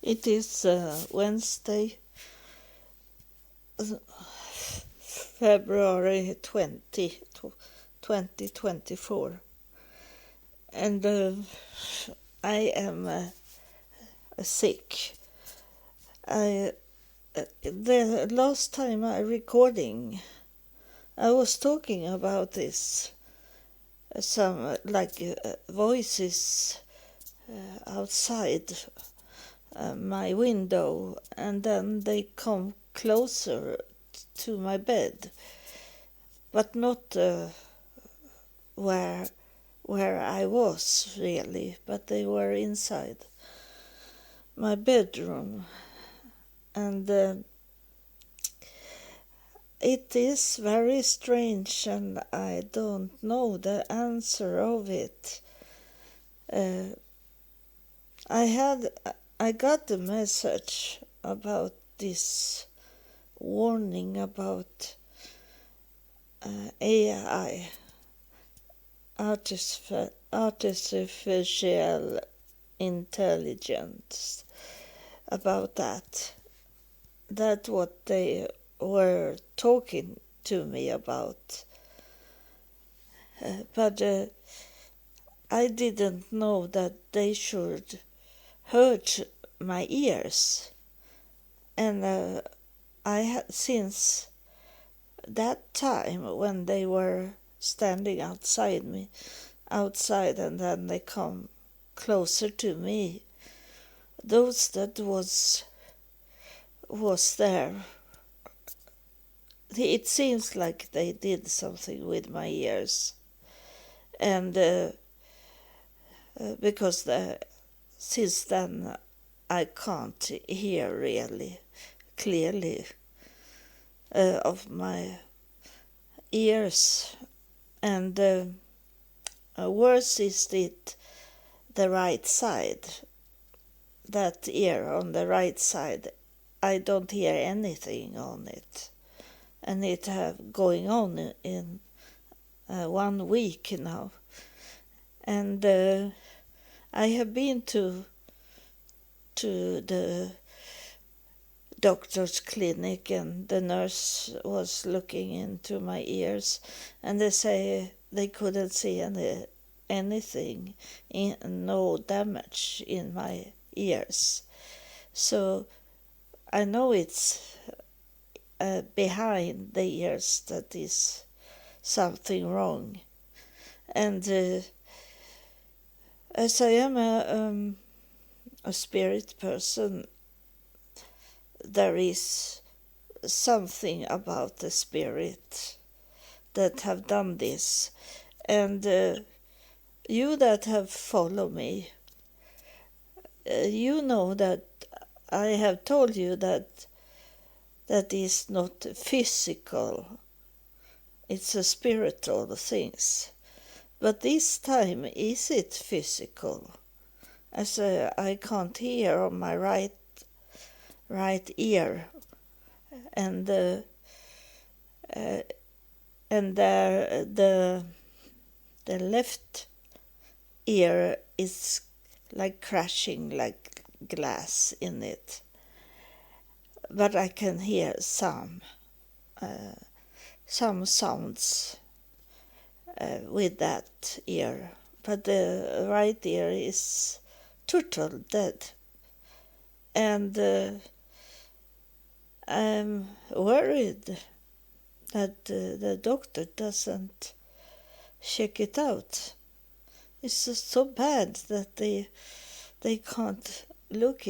It is Wednesday, February 2024, and I am sick. The last time I recording, I was talking about this, some voices outside my window, and then they come closer to my bed, but not where I was really, but they were inside my bedroom, and it is very strange, and I don't know the answer of it. I got a message about this warning about AI, artificial intelligence, about that. That's what they were talking to me about. But I didn't know that they should hurt my ears. And since that time when they were standing outside and then they come closer to me, those that was there, it seems like they did something with my ears, and because since then I can't hear really clearly of my ears, and worse is it the right side, that ear on the right side. I don't hear anything on it, and it have going on in 1 week now, and I have been to the doctor's clinic, and the nurse was looking into my ears, and they say they couldn't see anything, no damage in my ears. So I know it's behind the ears that is something wrong. And as I am a spirit person, there is something about the spirit that have done this. And you that have followed me, you know that I have told you that is not physical, it's a spiritual things. But this time, is it physical? As I can't hear on my right ear, and there the left ear is like crashing like glass in it, but I can hear some sounds with that ear, but the right ear is total dead, and I'm worried that the doctor doesn't check it out. It's just so bad that they can't look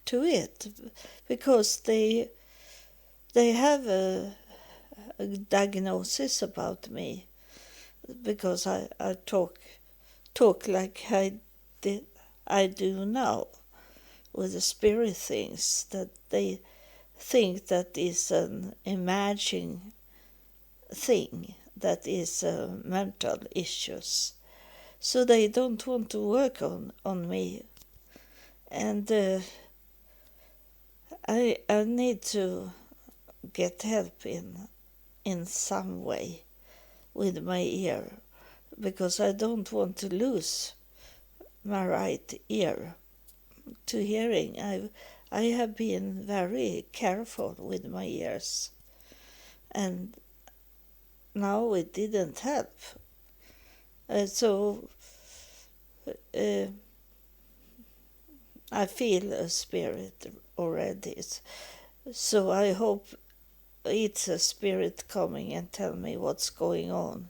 to it, because they have a diagnosis about me, because I talk like I do now, with the spirit things, that they think that is an imagining thing, that is mental issues. So they don't want to work on me, and I need to get help in some way with my ear, because I don't want to lose my right ear. to hearing. I have been very careful with my ears, and now it didn't help. So I feel a spirit already. So I hope it's a spirit coming and tell me what's going on.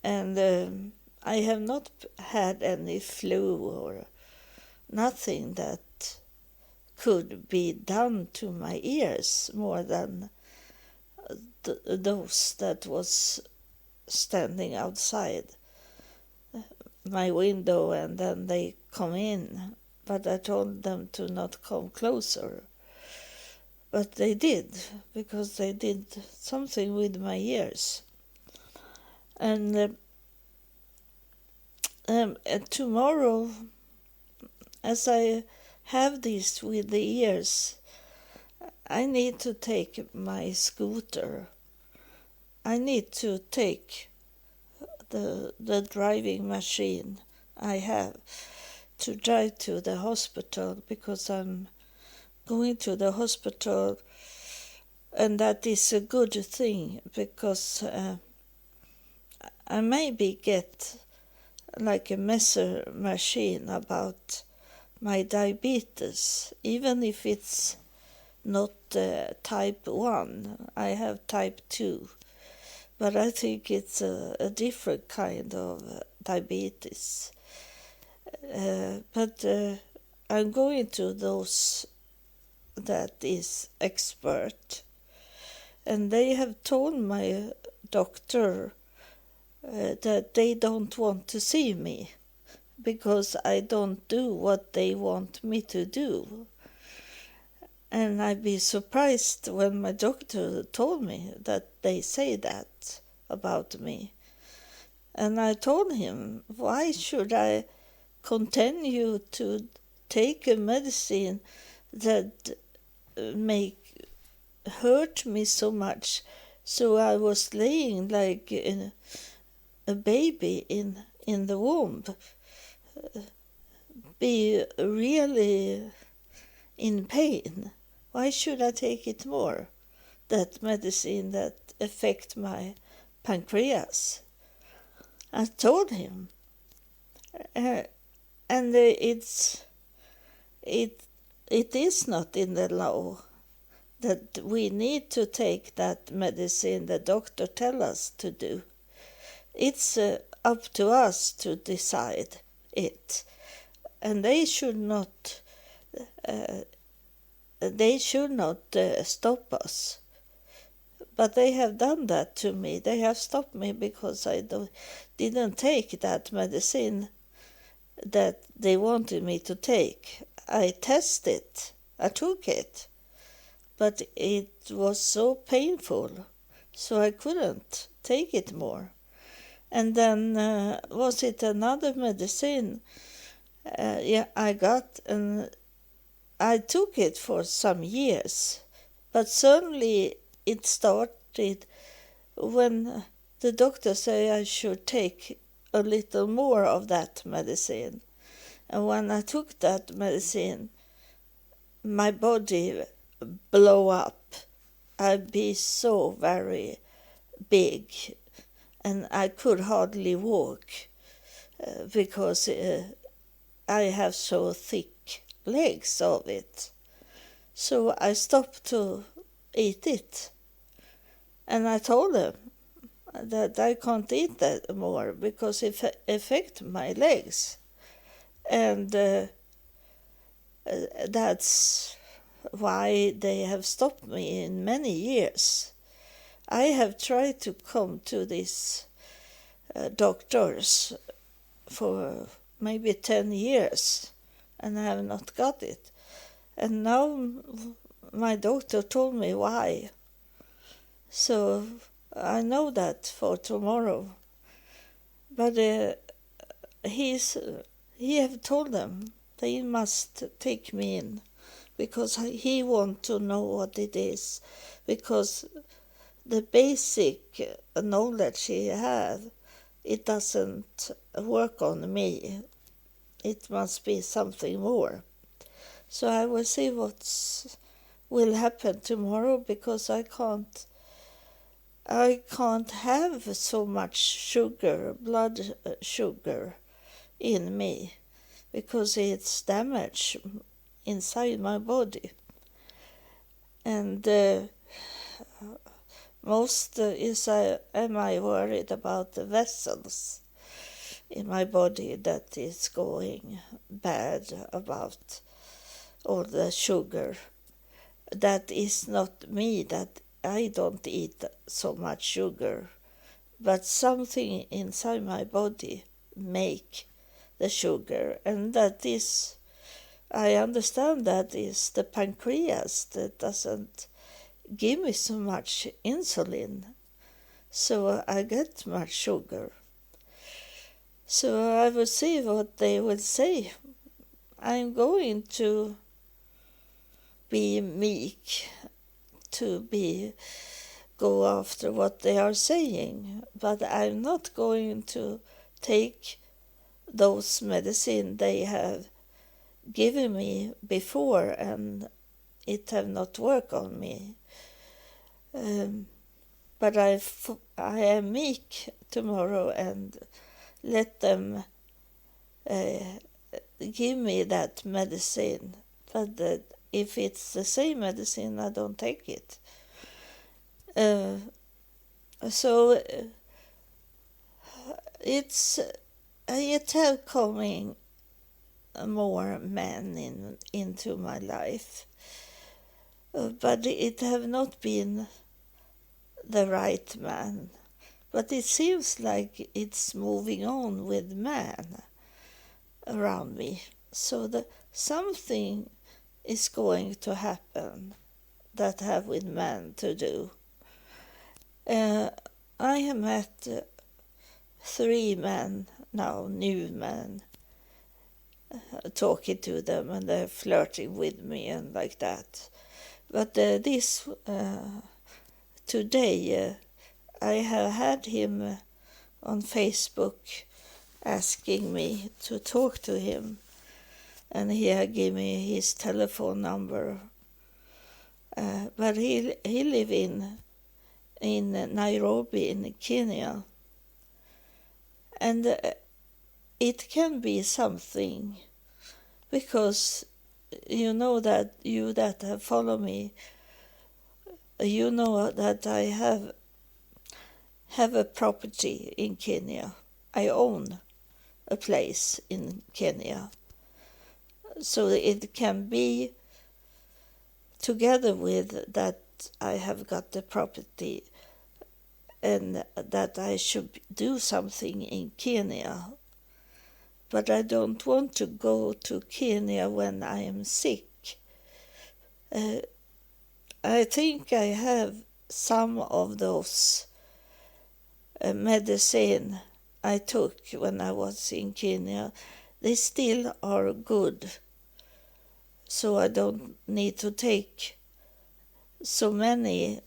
And I have not had any flu or nothing that could be done to my ears more than those that was standing outside my window, and then they come in, but I told them to not come closer. But they did, because they did something with my ears. And tomorrow, as I have this with the ears, I need to take my scooter. I need to take the driving machine I have to drive to the hospital, because I'm going to the hospital, and that is a good thing, because I maybe get like a measure machine about my diabetes, even if it's not type 1. I have type 2, but I think it's a different kind of diabetes. But I'm going to those that is expert, and they have told my doctor that they don't want to see me because I don't do what they want me to do. And I'd be surprised when my doctor told me that they say that about me. And I told him, why should I continue to take a medicine that hurt me so much? So I was laying like a baby in the womb, be really in pain. Why should I take it more? That medicine that affect my pancreas. I told him, and it is not in the law that we need to take that medicine the doctor tell us to do. It's up to us to decide it, and they should not stop us. But they have done that to me. They have stopped me because I didn't take that medicine that they wanted me to take. I tested, I took it, but it was so painful, so I couldn't take it more. And then was it another medicine I got, and I took it for some years, but suddenly it started when the doctor said I should take a little more of that medicine. And when I took that medicine, my body blew up. I'd be so very big, and I could hardly walk because I have so thick legs of it. So I stopped to eat it. And I told them that I can't eat that more because it affects my legs. And that's why they have stopped me in many years. I have tried to come to these doctors for maybe 10 years, and I have not got it. And now my doctor told me why. So I know that for tomorrow. But he have told them they must take me in because he want to know what it is. Because the basic knowledge he have, it doesn't work on me. It must be something more. So I will see what will happen tomorrow, because I can't have so much sugar, blood sugar in me, because it's damage inside my body. And most am I worried about the vessels in my body that is going bad about all the sugar. That is not me, that I don't eat so much sugar, but something inside my body make the sugar, and that is, I understand that is the pancreas that doesn't give me so much insulin, so I get much sugar. So I will see what they will say. I'm going to be meek, to go after what they are saying, but I'm not going to take those medicine they have given me before, and it have not worked on me. But I am meek tomorrow and let them give me that medicine. But if it's the same medicine, I don't take it. So it have coming more men into my life, but it have not been the right man. But it seems like it's moving on with man around me. So something is going to happen that have with man to do. I have met 3 men now, new men, talking to them, and they're flirting with me and like that. But this today, I have had him on Facebook asking me to talk to him, and he had given me his telephone number. But he live in Nairobi in Kenya, and it can be something, because you know that you that have followed me, you know that I have a property in Kenya. I own a place in Kenya, so it can be together with that I have got the property, and that I should do something in Kenya. But I don't want to go to Kenya when I am sick. I think I have some of those medicine I took when I was in Kenya. They still are good, so I don't need to take so many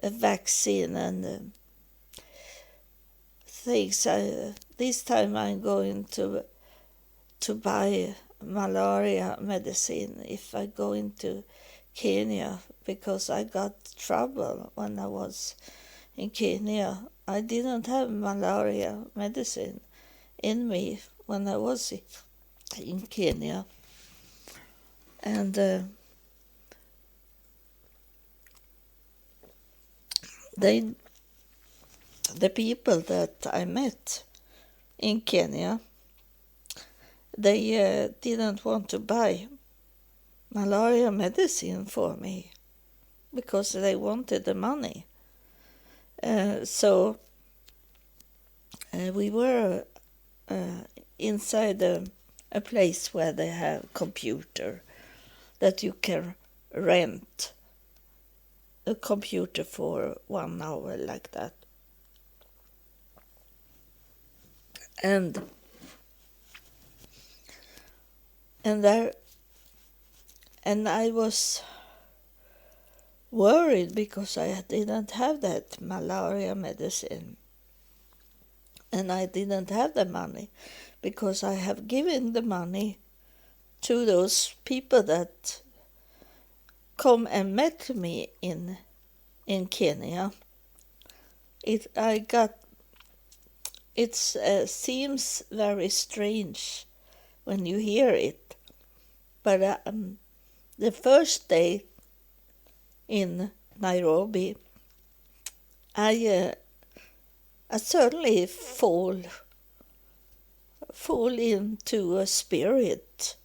a vaccine and things. This time I'm going to buy malaria medicine if I go into Kenya, because I got trouble when I was in Kenya. I didn't have malaria medicine in me when I was in Kenya, and the people that I met in Kenya, they didn't want to buy malaria medicine for me because they wanted the money. So we were inside a place where they have computer that you can rent a computer for 1 hour like that. And I was worried because I didn't have that malaria medicine. and I didn't have the money because I have given the money to those people that come and met me in Kenya. It seems very strange when you hear it, but the first day in Nairobi, I certainly fall into a spirit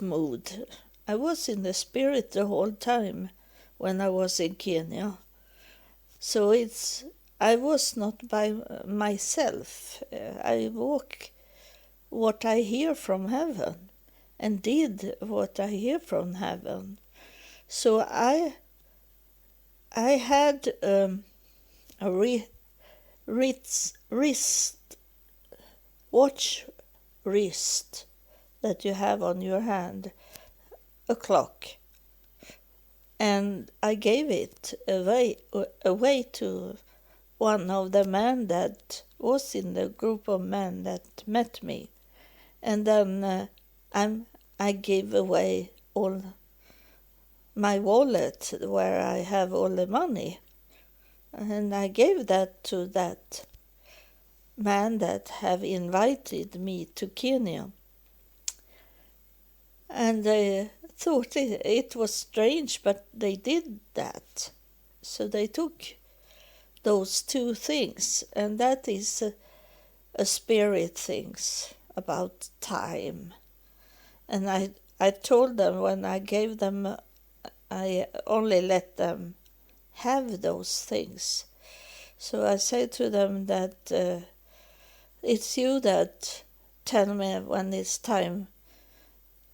mood. I was in the spirit the whole time when I was in Kenya. So I was not by myself. I walk what I hear from heaven and did what I hear from heaven. So I had a watch wrist that you have on your hand, a clock, and I gave it away to one of the men that was in the group of men that met me, and then I gave away all my wallet where I have all the money, and I gave that to that man that have invited me to Kenya. And they thought it was strange, but they did that. So they took those two things, and that is a spirit things about time. And I told them when I gave them, I only let them have those things. So I say to them that it's you that tell me when it's time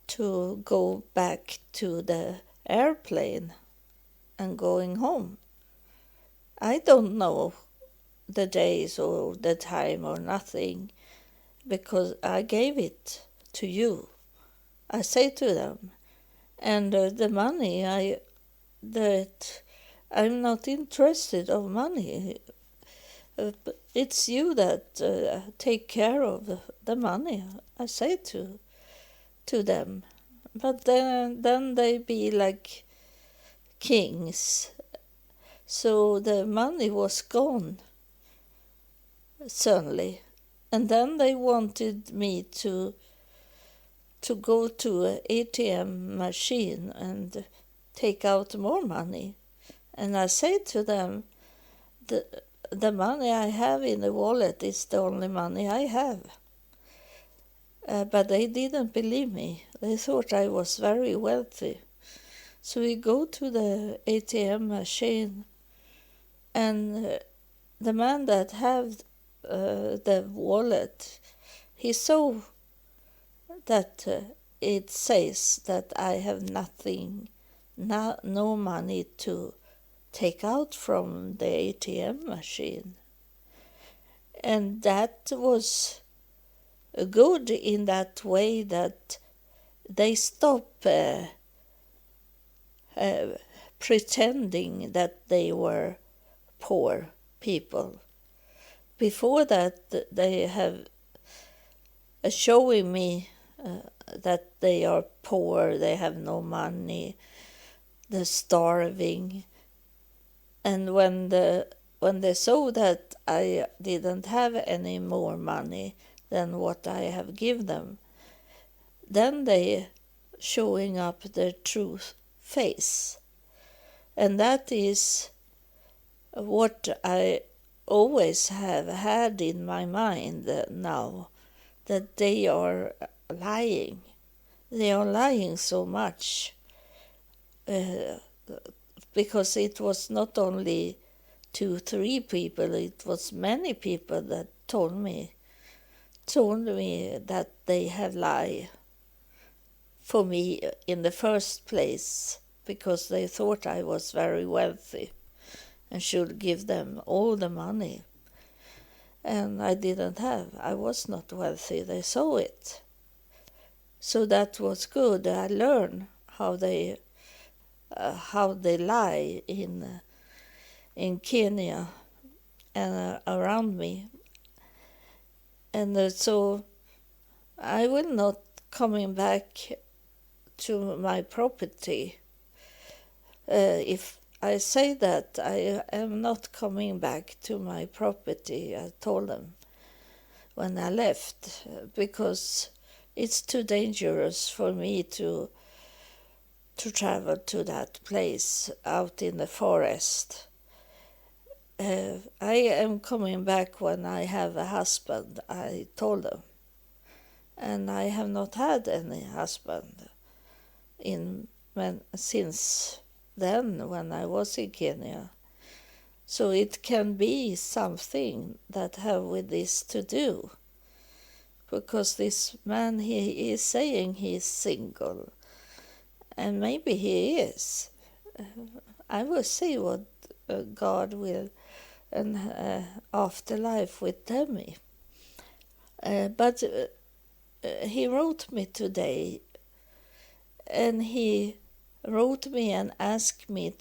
to go back to the airplane and going home. I don't know the days or the time or nothing, because I gave it to you. I say to them, and the money, I'm not interested of money. It's you that take care of the money, I say to them. But then they be like kings. So the money was gone suddenly. And then they wanted me to go to an ATM machine and take out more money. And I say to them, the money I have in the wallet is the only money I have. But they didn't believe me. They thought I was very wealthy. So we go to the ATM machine, and the man that had the wallet, he saw that it says that I have no money to take out from the ATM machine. And that was good in that way that they stop pretending that they were poor people. Before that, they have showing me that they are poor, they have no money, they're starving. And when they saw that I didn't have any more money than what I have given them, then they showing up their true face. And that is what I always have had in my mind now, that they are lying. They are lying so much. Because it was not only 2-3 people, it was many people that told me that they have lied for me in the first place, because they thought I was very wealthy and should give them all the money. And I didn't have. I was not wealthy. They saw it. So that was good. I learned how they lie in Kenya. and around me. And so I will not coming back to my property. If I say that, I am not coming back to my property, I told them when I left, because it's too dangerous for me to travel to that place out in the forest. I am coming back when I have a husband, I told them. And I have not had any husband since then, when I was in Kenya. So it can be something that have with this to do. Because this man, he is saying he is single. And maybe he is. I will see what God will and afterlife will tell me. But he wrote me today, and he wrote me and asked me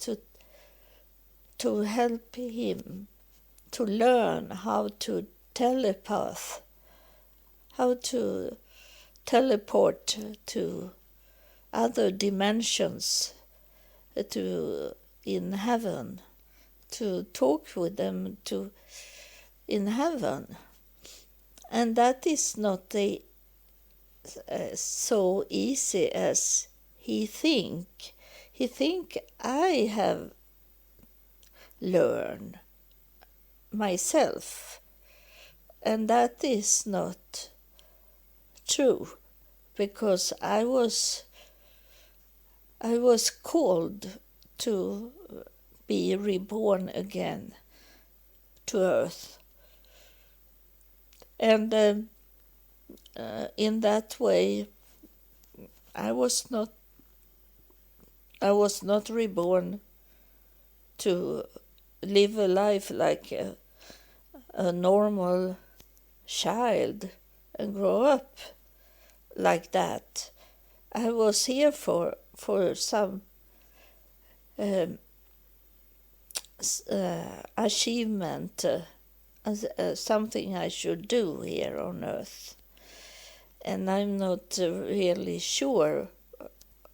to help him to learn how to telepath, how to teleport to other dimensions, in heaven, to talk with them in heaven. And that is not so easy as he think. He think I have learned myself, and that is not true, because I was called to be reborn again to earth. And in that way, I was not reborn to live a life like a normal child and grow up like that. I was here for some achievement, something I should do here on earth. And I'm not really sure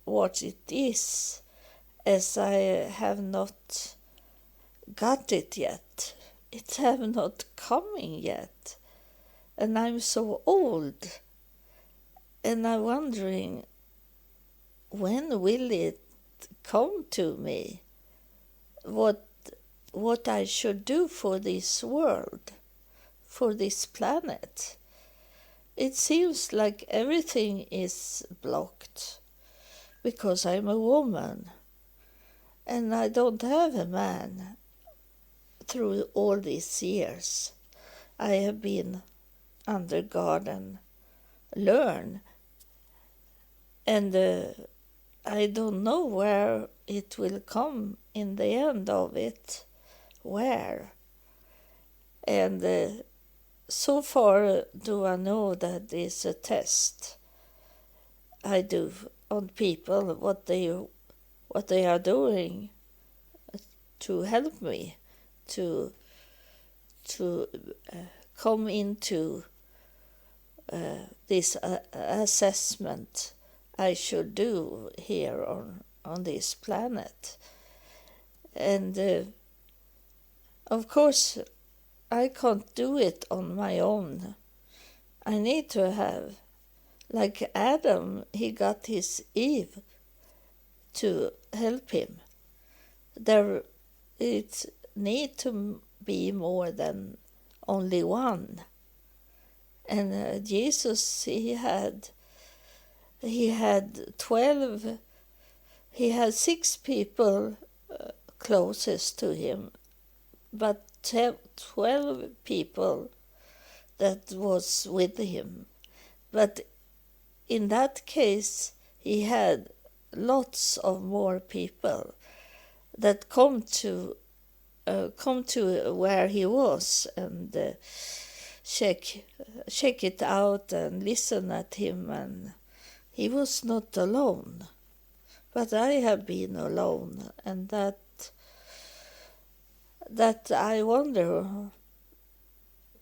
what it is, as I have not got it yet. It have not coming yet. And I'm so old. And I'm wondering, when will it come to me? What I should do for this world, for this planet. It seems like everything is blocked because I'm a woman and I don't have a man. Through all these years, I have been under God and learn, and I don't know where it will come in the end of it, where. And so far do I know that it's a test I do on people, what they are doing to help me to come into this assessment I should do here on this planet. And of course I can't do it on my own. I need to have, like Adam, he got his Eve to help him. It need to be more than only one. And Jesus, he had 12, he had 6 people closest to him, but 12 people that was with him. But in that case, he had lots of more people that come to where he was and check it out and listen at him, and he was not alone. But I have been alone, and that I wonder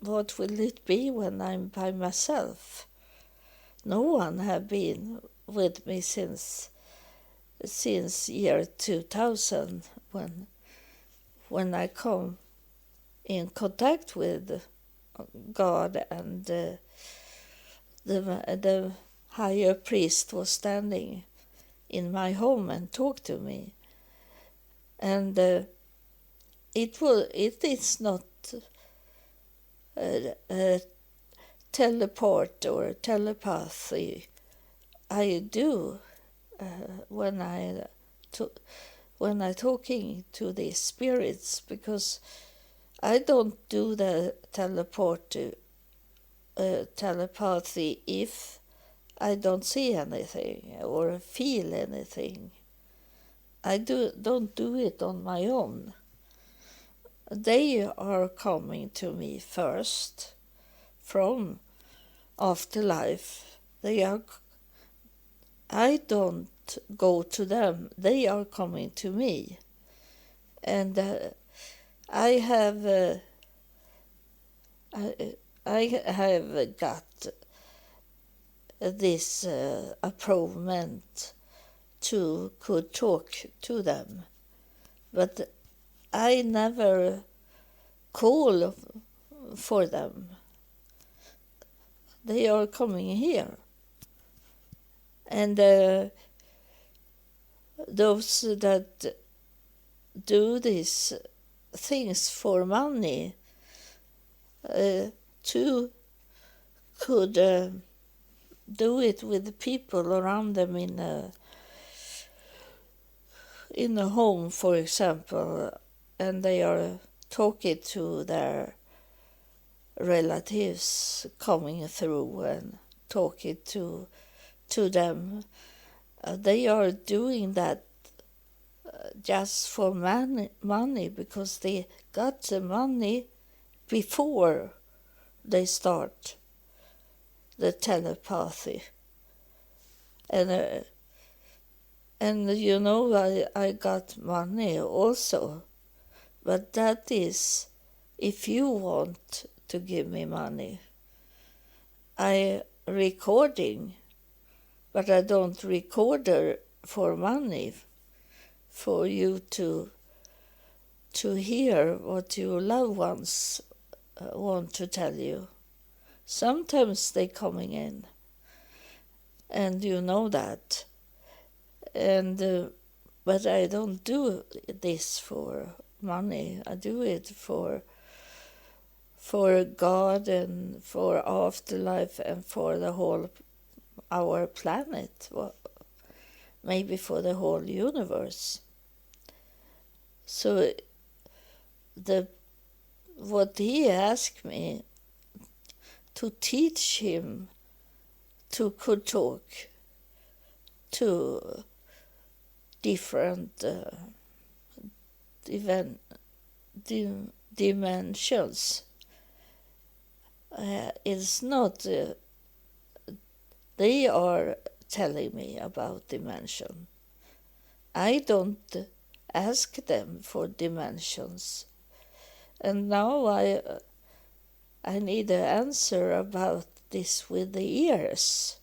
what will it be when I'm by myself? No one have been with me since year 2000, when I come in contact with God, and the higher priest was standing in my home and talked to me. And it is not teleport or telepathy I do when I talking to these spirits, because I don't do the telepathy if I don't see anything or feel anything. I don't do it on my own. They are coming to me first from afterlife. I don't go to them. They are coming to me. And I have got this approvement to could talk to them, but I never call for them. They are coming here, and those that do these things for money too could do it with people around them in a home, for example, and they are talking to their relatives coming through and talking to them. They are doing that just for money, because they got the money before they start the telepathy. And you know, I got money also, but that is if you want to give me money. I recording, but I don't record for money, for you to hear what your loved ones want to tell you. Sometimes they coming in, and you know that. And but I don't do this for money. I do it for God and for afterlife and for the whole our planet, well, maybe for the whole universe. So what he asked me to teach him could talk to different dimensions. It's not they are telling me about dimension. I don't ask them for dimensions. And now I need an answer about this with the ears,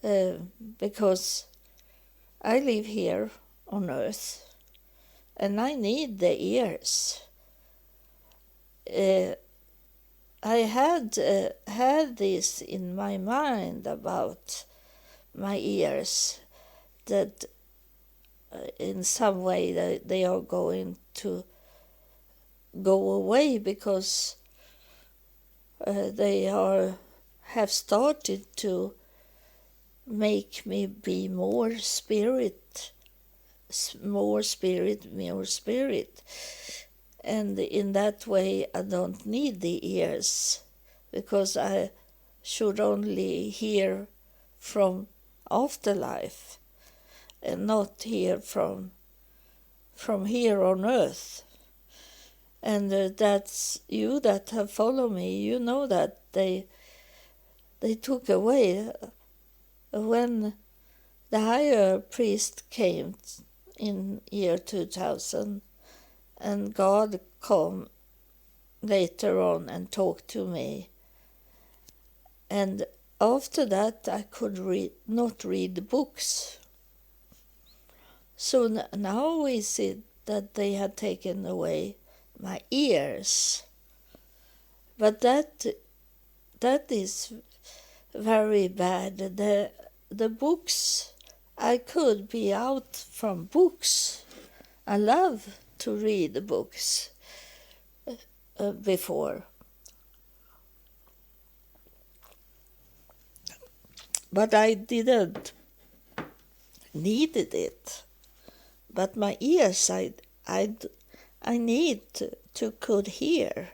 because I live here on earth and I need the ears. I had this in my mind about my ears, that in some way they are going to go away, because they have started to make me be more spirit. And in that way I don't need the ears, because I should only hear from afterlife and not hear from here on earth. And that's you that have followed me, you know that they took away when the higher priest came in year 2000, and God later on and talk to me. And after that I could not read books. So now we see that they had taken away my ears. But that is very bad. The books, I could be out from books. I love to read books before. But I didn't needed it. But my ears, I need to could hear.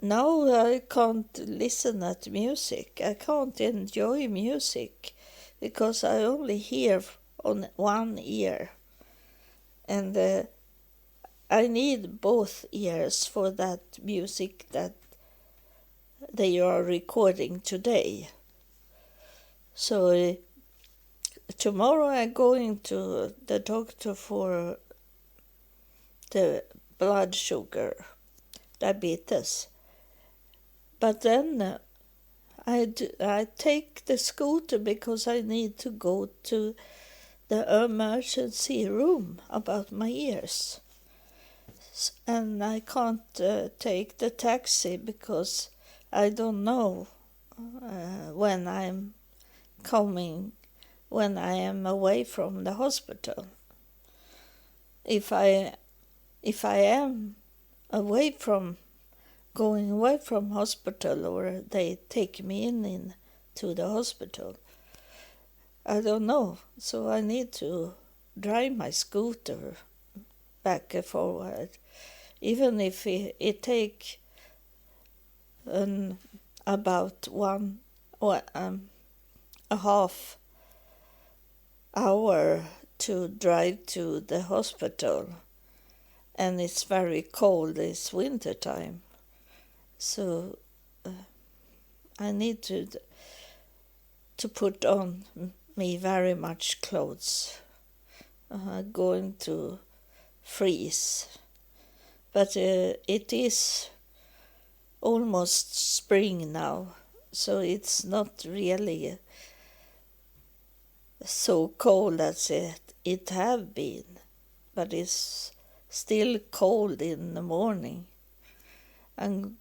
Now I can't listen at music. I can't enjoy music because I only hear on one ear. And I need both ears for that music that they are recording today. So tomorrow I'm going to the doctor for the blood sugar, diabetes. But then I take the scooter because I need to go to the emergency room about my ears. And I can't take the taxi because I don't know when I'm coming, when I am away from the hospital. If I am going away from hospital, or they take me in to the hospital, I don't know. So I need to drive my scooter back and forward, even if it take about one or a half hour to drive to the hospital, and it's very cold, it's winter time. So I need to put on me very much clothes. Going to freeze. But it is almost spring now, so it's not really so cold as it have been, but it's still cold in the morning. I'm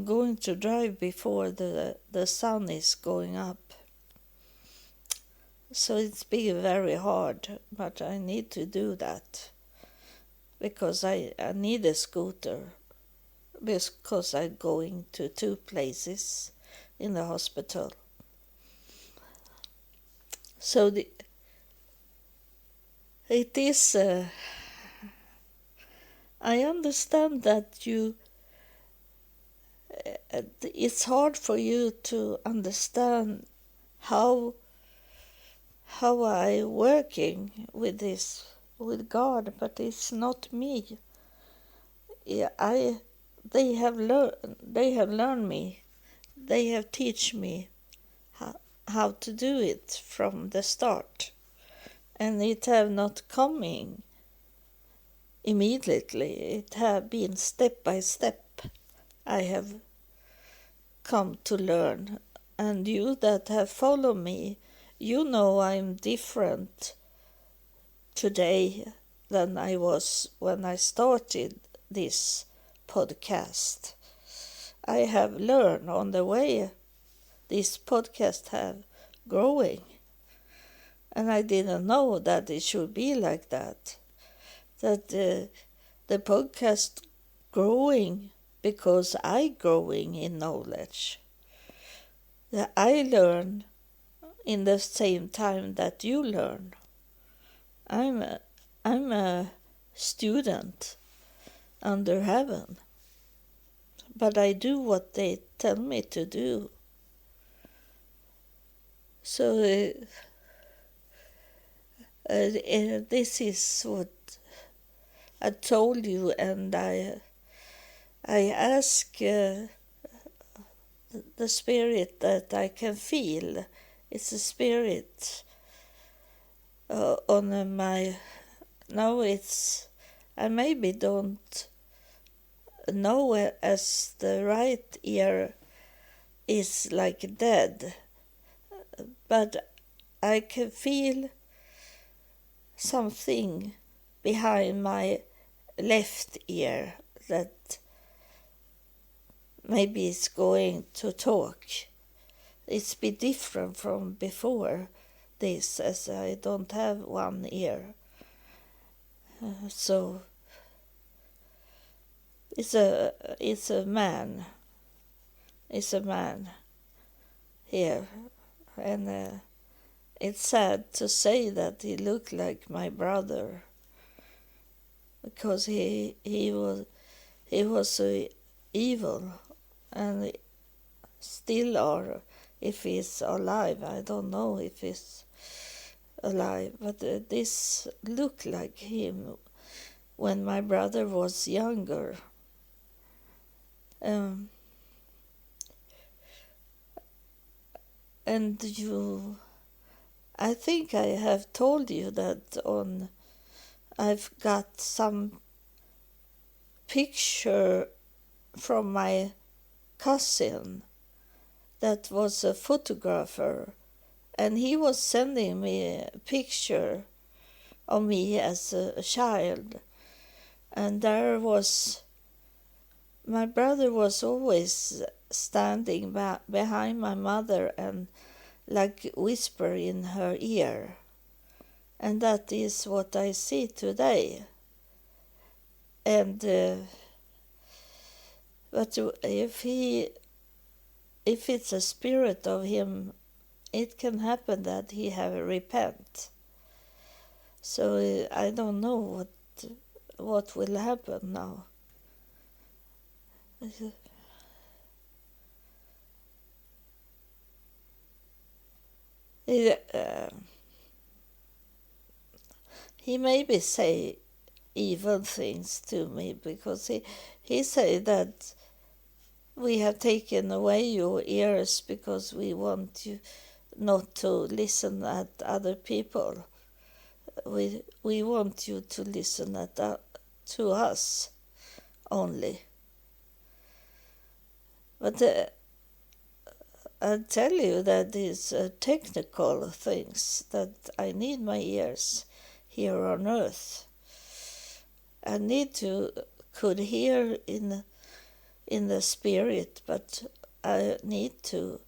going to drive before the sun is going up. So it's been very hard, but I need to do that because I need a scooter, because I'm going to 2 places in the hospital. So it is, I understand that it's hard for you to understand how I working with this, with God, but it's not me. They have learned me. They have teach me how to do it from the start, and it have not coming immediately. It have been step by step. I have come to learn, and you that have followed me, you know I'm different today than I was when I started this podcast. I have learned on the way this podcast have growing, and I didn't know that it should be like that. That the podcast growing because I growing in knowledge. That I learn in the same time that you learn. I'm a student under heaven, but I do what they tell me to do. So this is what I told you, and I ask the spirit that I can feel. It's a spirit on my... Now it's... I maybe don't know as the right ear is like dead, but I can feel something behind my left ear that maybe is going to talk. It's be different from before this, as I don't have one ear. So it's a man. It's a man here, and it's sad to say that he looked like my brother, because he was so evil, and still are. If he's alive, I don't know if he's alive, but this looked like him when my brother was younger. And I think I have told you that I've got some picture from my cousin that was a photographer, and he was sending me a picture of me as a child, and there was my brother was always standing behind my mother and like whisper in her ear, and that is what I see today. And but if it's a spirit of him, it can happen that he have repent. So I don't know what will happen now. He maybe say evil things to me, because he say that we have taken away your ears because we want you not to listen at other people. We want you to listen to us only. But I tell you that these technical things, that I need my ears here on earth. I need to could hear in the spirit, but I need to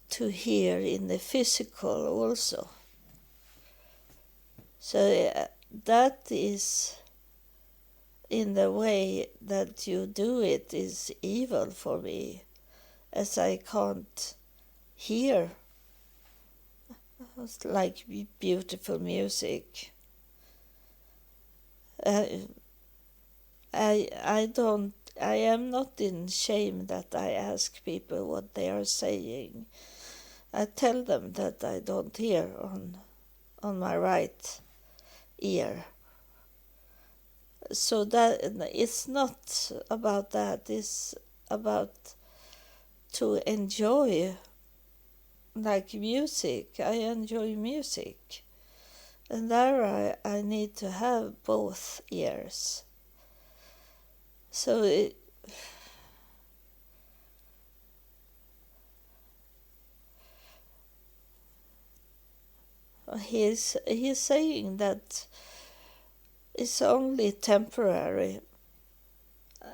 hear in the physical also. So that is, in the way that you do it, is evil for me, as I can't hear like beautiful music. I am not in shame that I ask people what they are saying. I tell them that I don't hear on my right ear. So that it's not about that. It's about to enjoy, like music. I enjoy music, and there I need to have both ears. So he's saying that it's only temporary,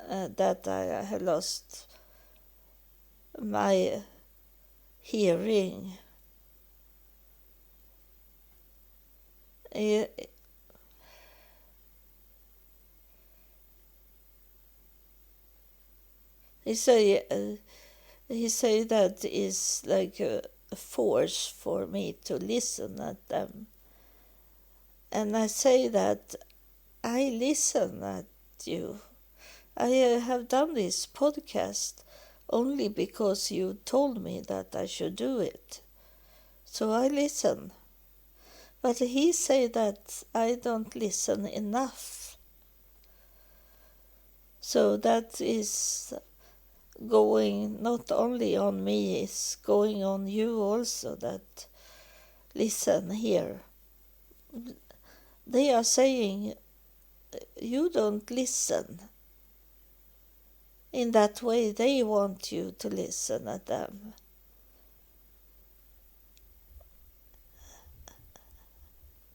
that I have lost my hearing. He say that is like a force for me to listen at them, and I say that I listen at you. I have done this podcast only because you told me that I should do it. So I listen. But he say that I don't listen enough. So that is going not only on me, it's going on you also, that listen here. They are saying you don't listen. in that way they want you to listen at them.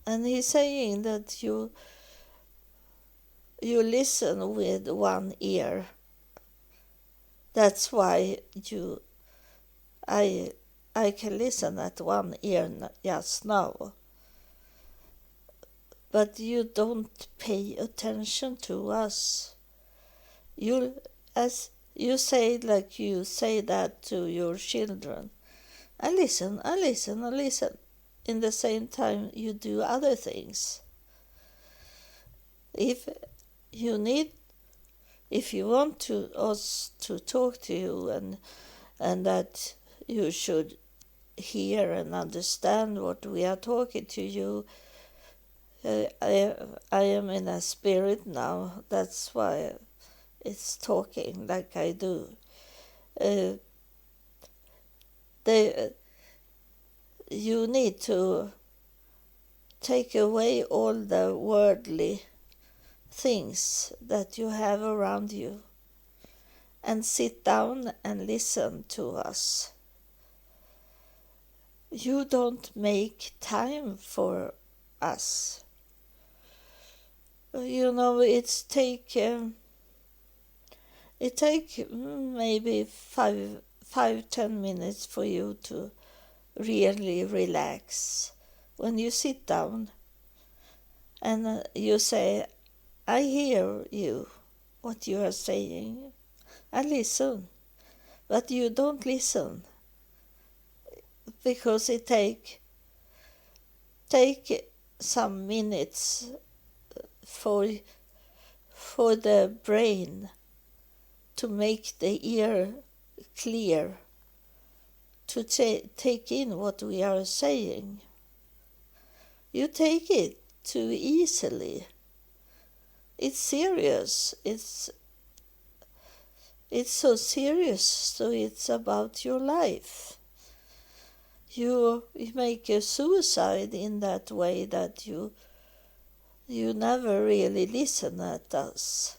And he's saying that you listen with one ear. That's why I can listen at one ear just now. But you don't pay attention to us. As you say, like you say that to your children. I listen. In the same time you do other things. If you want us to talk to you and that you should hear and understand what we are talking to you, I am in a spirit now. That's why it's talking like I do. You need to take away all the worldly things that you have around you and sit down and listen to us. You don't make time for us. It take maybe 5-10 minutes for you to really relax. When you sit down and you say, I hear you, what you are saying. I listen. But you don't listen. Because it take some minutes for the brain to make the ear clear, to take in what we are saying. You take it too easily. It's serious. It's so serious, so it's about your life. You make a suicide in that way that you never really listen at us.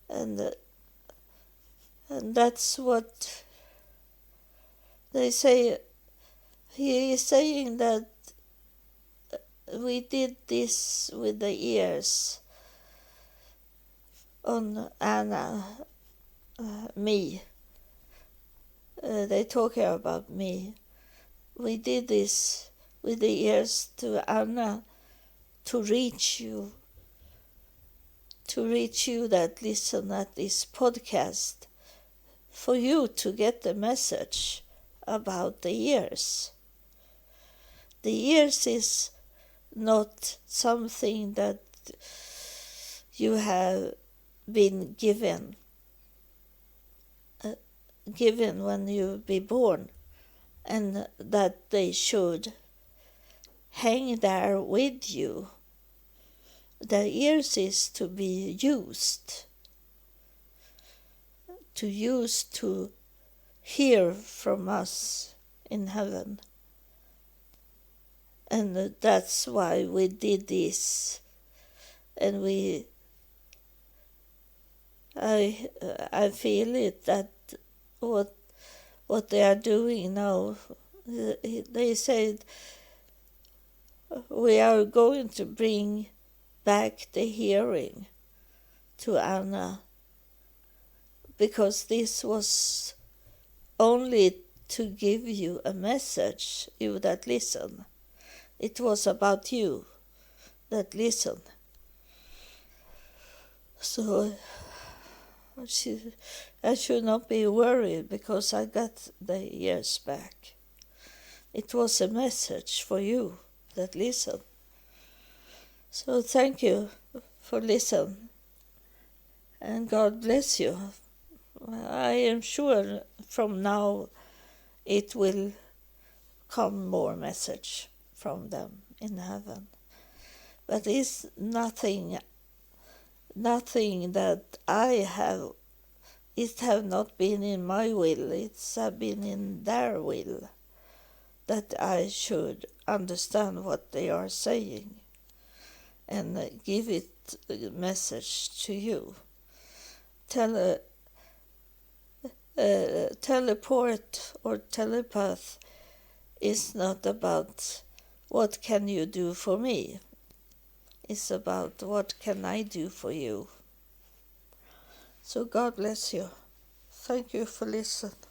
And that's what they say. He is saying that we did this with the ears on Anna, me. They talk here about me. We did this with the ears to Anna to reach you that listen at this podcast, for you to get the message about the ears. The ears is not something that you have been given when you be born, and that they should hang there with you. The ears is to be used to hear from us in heaven. And that's why we did this. And I feel it, that what they are doing now, they said we are going to bring back the hearing to Anna, because this was only to give you a message, you that listen. It was about you that listen. So I should not be worried, because I got the ears back. It was a message for you that listen. So thank you for listening, and God bless you. I am sure from now it will come more message from them in heaven. But it's nothing that I have. It have not been in my will. It's have been in their will that I should understand what they are saying and give it a message to you. teleport or telepath is not about what can you do for me. It's about what can I do for you. So God bless you. Thank you for listening.